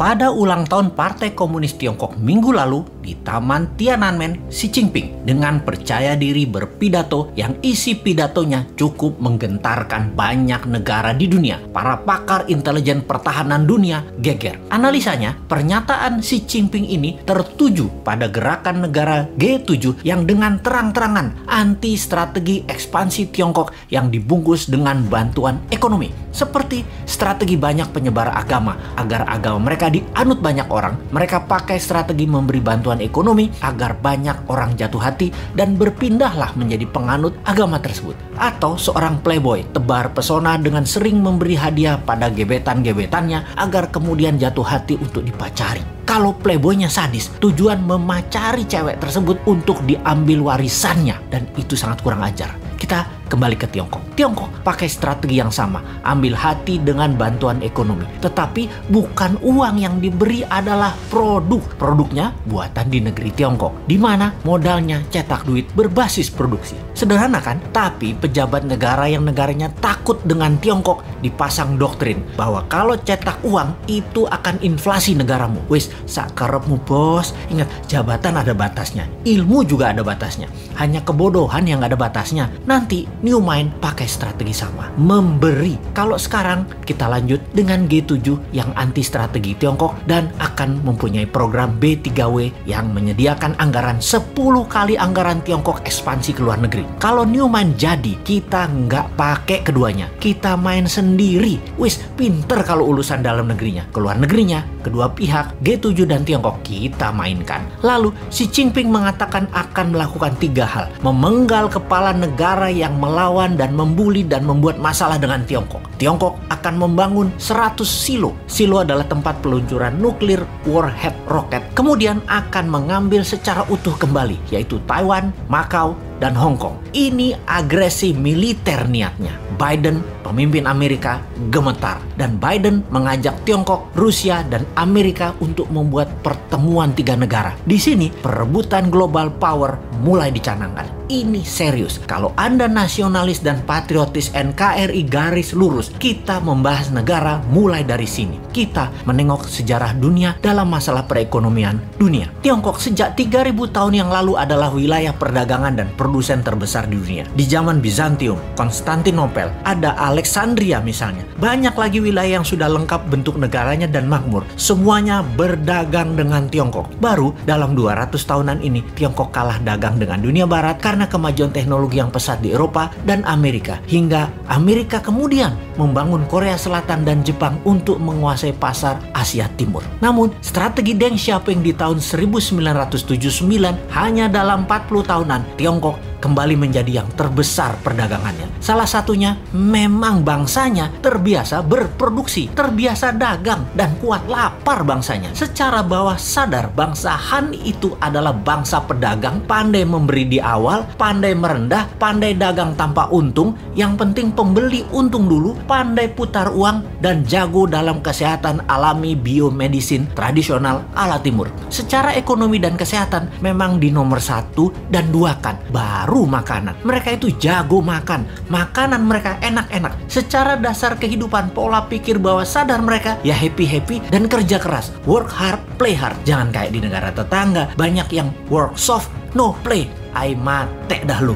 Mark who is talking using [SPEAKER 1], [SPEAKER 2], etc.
[SPEAKER 1] pada ulang tahun Partai Komunis Tiongkok minggu lalu di Taman Tiananmen, Xi Jinping dengan percaya diri berpidato yang isi pidatonya cukup menggentarkan banyak negara di dunia. Para pakar intelijen pertahanan dunia geger. Analisanya, pernyataan Xi Jinping ini tertuju pada gerakan negara G7 yang dengan terang-terangan anti strategi ekspansi Tiongkok yang dibungkus dengan bantuan ekonomi. Seperti strategi banyak penyebar agama agar agama mereka dianut banyak orang, mereka pakai strategi memberi bantuan ekonomi agar banyak orang jatuh hati dan berpindahlah menjadi penganut agama tersebut. Atau seorang playboy tebar pesona dengan sering memberi hadiah pada gebetan-gebetannya agar kemudian jatuh hati untuk dipacari. Kalau playboynya sadis, tujuan memacari cewek tersebut untuk diambil warisannya, dan itu sangat kurang ajar. Kita kembali ke Tiongkok. Tiongkok pakai strategi yang sama, ambil hati dengan bantuan ekonomi. Tetapi bukan uang yang diberi adalah produk. Produknya buatan di negeri Tiongkok, di mana modalnya cetak duit berbasis produksi. Sederhana kan? Tapi pejabat negara yang negaranya takut dengan Tiongkok dipasang doktrin bahwa kalau cetak uang itu akan inflasi negaramu. Wis, sakarepmu bos. Ingat, jabatan ada batasnya, ilmu juga ada batasnya. Hanya kebodohan yang ada batasnya. Nanti New Mind pakai strategi sama, memberi. Kalau sekarang kita lanjut dengan G7 yang anti strategi Tiongkok dan akan mempunyai program B3W yang menyediakan anggaran 10 kali anggaran Tiongkok ekspansi ke luar negeri. Kalau New Mind jadi, kita nggak pakai keduanya, kita main sendiri. Wis, pinter kalau urusan dalam negerinya. Ke luar negerinya, kedua pihak G7 dan Tiongkok kita mainkan. Lalu Xi Jinping mengatakan akan melakukan 3 hal: memenggal kepala negara yang melawan dan membuli dan membuat masalah dengan Tiongkok. Tiongkok akan membangun 100 silo. Silo adalah tempat peluncuran nuklir warhead roket. Kemudian akan mengambil secara utuh kembali, yaitu Taiwan, Macau, dan Hong Kong. Ini agresi militer niatnya. Biden, pemimpin Amerika, gemetar. Dan Biden mengajak Tiongkok, Rusia, dan Amerika untuk membuat pertemuan 3 negara. Di sini, perebutan global power mulai dicanangkan. Ini serius. Kalau Anda nasionalis dan patriotis NKRI garis lurus, kita membahas negara mulai dari sini. Kita menengok sejarah dunia dalam masalah perekonomian dunia. Tiongkok sejak 3000 tahun yang lalu adalah wilayah perdagangan dan produsen terbesar di dunia. Di zaman Bizantium, Konstantinopel, ada Alexandria misalnya. Banyak lagi wilayah yang sudah lengkap bentuk negaranya dan makmur. Semuanya berdagang dengan Tiongkok. Baru dalam 200 tahunan ini, Tiongkok kalah dagang dengan dunia barat karena kemajuan teknologi yang pesat di Eropa dan Amerika. Hingga Amerika kemudian membangun Korea Selatan dan Jepang untuk menguasai pasar Asia Timur. Namun, strategi Deng Xiaoping di tahun 1979 hanya dalam 40 tahunan, Tiongkok kembali menjadi yang terbesar perdagangannya. Salah satunya memang bangsanya terbiasa berproduksi, terbiasa dagang, dan kuat lapar bangsanya. Secara bawah sadar, bangsa Han itu adalah bangsa pedagang, pandai memberi di awal, pandai merendah, pandai dagang tanpa untung, yang penting pembeli untung dulu, pandai putar uang, dan jago dalam kesehatan alami biomedisin tradisional ala timur. Secara ekonomi dan kesehatan memang di nomor 1 dan 2 kan, baru makanan. Mereka itu jago makan. Makanan mereka enak-enak. Secara dasar kehidupan, pola pikir bawah sadar mereka ya happy-happy dan kerja keras. Work hard, play hard. Jangan kayak di negara tetangga. Banyak yang work soft, no play. Ai mate dah lu.